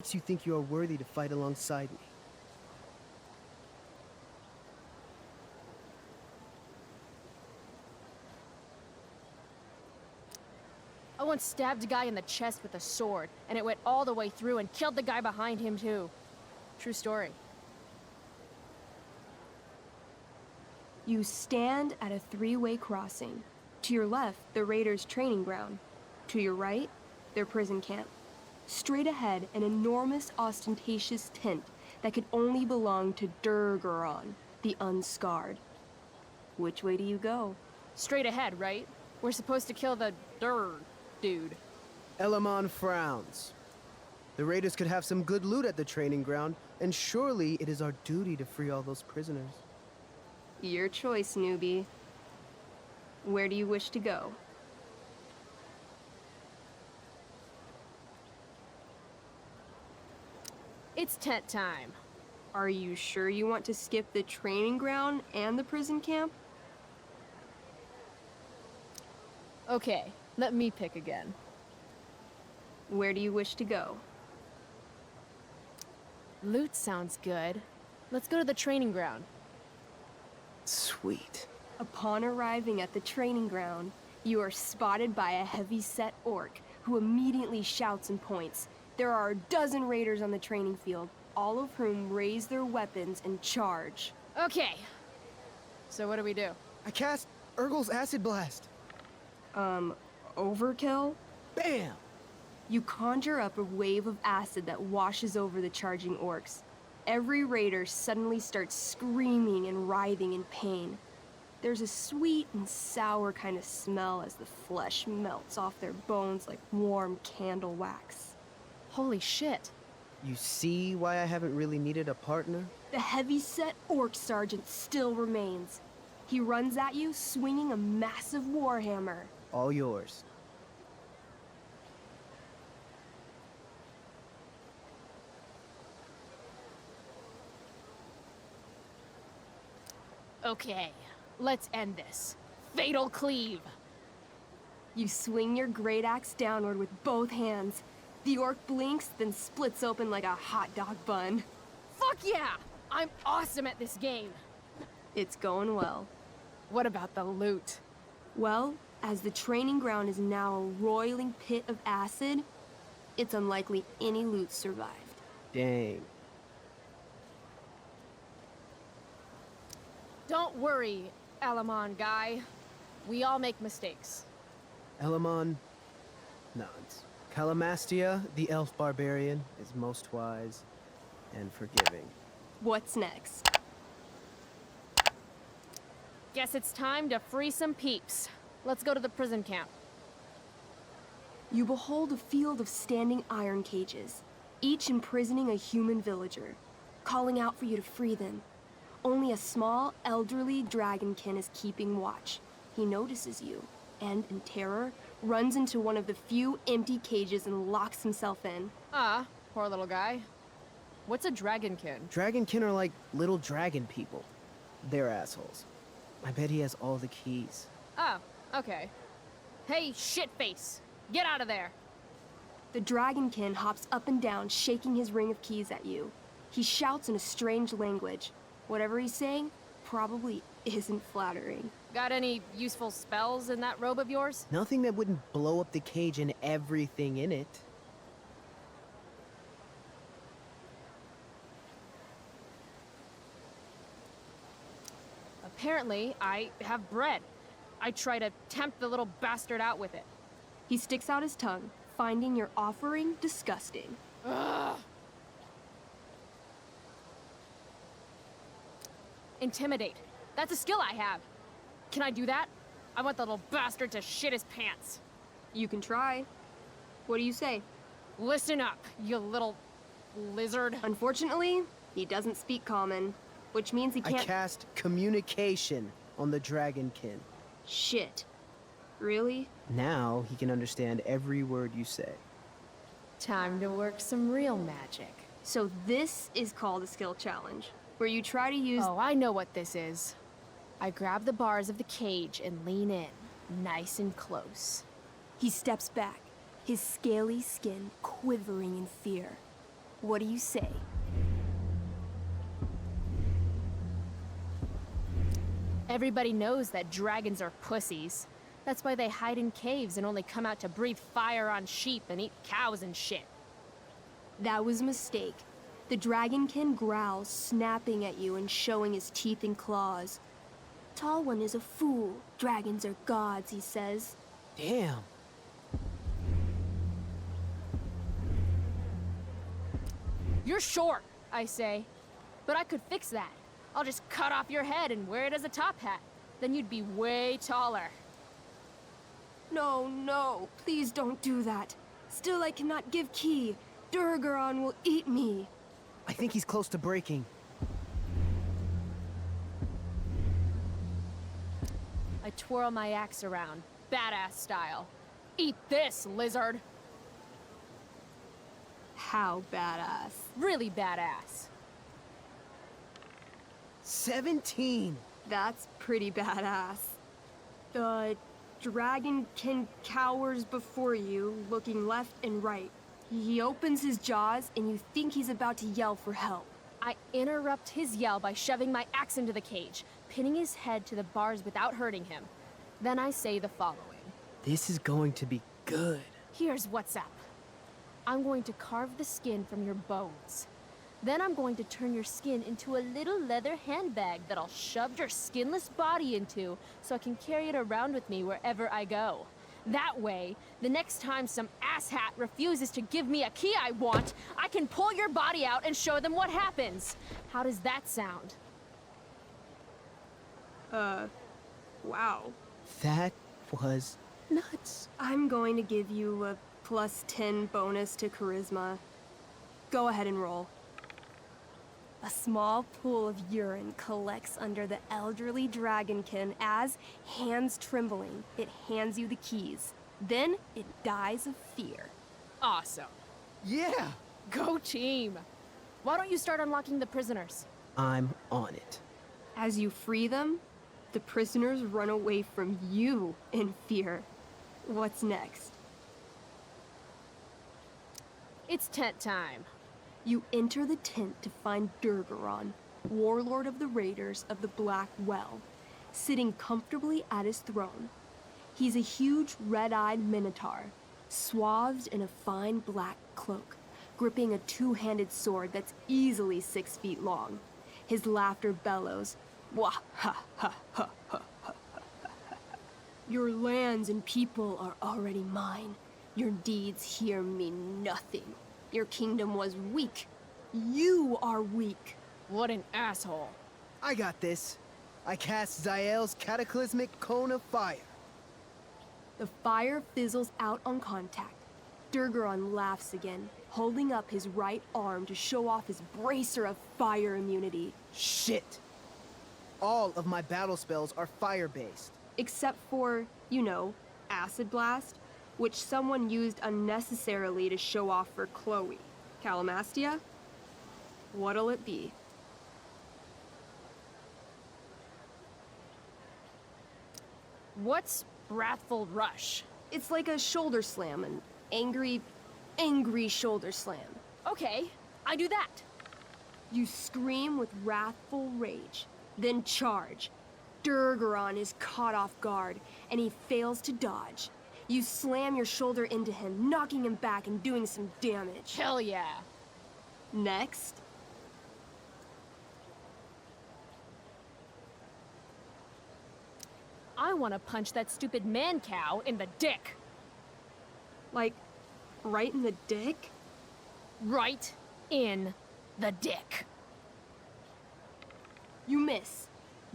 Makes you think you are worthy to fight alongside me? I once stabbed a guy in the chest with a sword, and it went all the way through and killed the guy behind him too. True story. You stand at a three-way crossing. To your left, the Raiders' training ground. To your right, their prison camp. Straight ahead, an enormous, ostentatious tent that could only belong to Durgaron, the Unscarred. Which way do you go? Straight ahead, right? We're supposed to kill the dude. Elamon frowns. The Raiders could have some good loot at the training ground, and surely it is our duty to free all those prisoners. Your choice, newbie. Where do you wish to go? It's tent time. Are you sure you want to skip the training ground and the prison camp? Okay, let me pick again. Where do you wish to go? Loot sounds good. Let's go to the training ground. Sweet. Upon arriving at the training ground, you are spotted by a heavy-set orc who immediately shouts and points. There are a dozen raiders on the training field, all of whom raise their weapons and charge. Okay. So what do we do? I cast Urgel's Acid Blast. Overkill? Bam! You conjure up a wave of acid that washes over the charging orcs. Every raider suddenly starts screaming and writhing in pain. There's a sweet and sour kind of smell as the flesh melts off their bones like warm candle wax. Holy shit. You see why I haven't really needed a partner? The heavy-set orc sergeant still remains. He runs at you, swinging a massive warhammer. All yours. Okay, let's end this. Fatal cleave. You swing your great axe downward with both hands. The orc blinks, then splits open like a hot dog bun. Fuck yeah! I'm awesome at this game. It's going well. What about the loot? Well, as the training ground is now a roiling pit of acid, it's unlikely any loot survived. Dang. Don't worry, Elamon guy. We all make mistakes. Elamon nods. Calamastia, the elf barbarian, is most wise and forgiving. What's next? Guess it's time to free some peeps. Let's go to the prison camp. You behold a field of standing iron cages, each imprisoning a human villager, calling out for you to free them. Only a small, elderly dragonkin is keeping watch. He notices you, and in terror, runs into one of the few empty cages and locks himself in. Ah, poor little guy. What's a dragonkin? Dragonkin are like little dragon people. They're assholes. I bet he has all the keys. Oh, okay. Hey, shitface! Get out of there! The dragonkin hops up and down, shaking his ring of keys at you. He shouts in a strange language. Whatever he's saying probably isn't flattering. Got any useful spells in that robe of yours? Nothing that wouldn't blow up the cage and everything in it. Apparently, I have bread. I try to tempt the little bastard out with it. He sticks out his tongue, finding your offering disgusting. Ugh. Intimidate. That's a skill I have. Can I do that? I want the little bastard to shit his pants. You can try. What do you say? Listen up, you little lizard. Unfortunately, he doesn't speak common, which means he I can't— cast communication on the dragonkin. Shit. Really? Now he can understand every word you say. Time to work some real magic. So this is called a skill challenge, where you try to use— Oh, I know what this is. I grab the bars of the cage and lean in, nice and close. He steps back, his scaly skin quivering in fear. What do you say? Everybody knows that dragons are pussies. That's why they hide in caves and only come out to breathe fire on sheep and eat cows and shit. That was a mistake. The dragonkin growls, snapping at you and showing his teeth and claws. Tall One is a fool. Dragons are gods, he says. Damn. You're short, I say. But I could fix that. I'll just cut off your head and wear it as a top hat. Then you'd be way taller. No, no, please don't do that. Still, I cannot give key. Durgaron will eat me. I think he's close to breaking. I twirl my axe around, badass style. Eat this, lizard! How badass. Really badass. 17! That's pretty badass. The dragonkin cowers before you, looking left and right. He opens his jaws, and you think he's about to yell for help. I interrupt his yell by shoving my axe into the cage, pinning his head to the bars without hurting him. Then I say the following. This is going to be good. Here's what's up. I'm going to carve the skin from your bones. Then I'm going to turn your skin into a little leather handbag that I'll shove your skinless body into so I can carry it around with me wherever I go. That way, the next time some asshat refuses to give me a key I want, I can pull your body out and show them what happens. How does that sound? Wow. That was nuts. I'm going to give you a +10 bonus to charisma. Go ahead and roll. A small pool of urine collects under the elderly dragonkin as, hands trembling, it hands you the keys. Then it dies of fear. Awesome. Yeah! Go team! Why don't you start unlocking the prisoners? I'm on it. As you free them, the prisoners run away from you in fear. What's next? It's tent time. You enter the tent to find Durgaron, warlord of the Raiders of the Black Well, sitting comfortably at his throne. He's a huge red-eyed minotaur, swathed in a fine black cloak, gripping a two-handed sword that's easily 6 feet long. His laughter bellows, "Wah ha ha ha ha ha ha. Your lands and people are already mine. Your deeds here mean nothing. Your kingdom was weak. You are weak." What an asshole. I got this. I cast Zael's cataclysmic cone of fire. The fire fizzles out on contact. Durgaron laughs again, holding up his right arm to show off his bracer of fire immunity. Shit! All of my battle spells are fire-based. Except for, you know, Acid Blast, which someone used unnecessarily to show off for Chloe. Calamastia? What'll it be? What's Wrathful Rush? It's like a shoulder slam, an angry shoulder slam. Okay, I do that. You scream with wrathful rage, then charge. Durgaron is caught off guard, and he fails to dodge. You slam your shoulder into him, knocking him back and doing some damage. Hell yeah. Next. I want to punch that stupid man cow in the dick. Like, right in the dick? Right in the dick. You miss.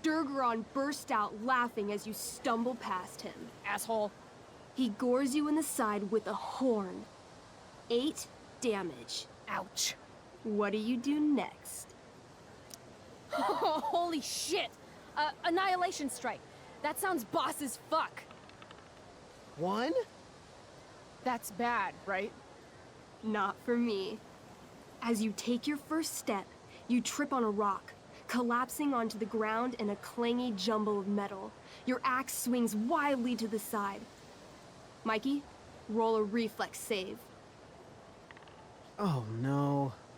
Durgaron bursts out laughing as you stumble past him. Asshole. He gores you in the side with a horn. 8 damage. Ouch. What do you do next? Holy shit. Annihilation Strike. That sounds boss as fuck. 1? That's bad, right? Not for me. As you take your first step, you trip on a rock, collapsing onto the ground in a clangy jumble of metal. Your axe swings wildly to the side. Mikey, roll a reflex save. Oh no.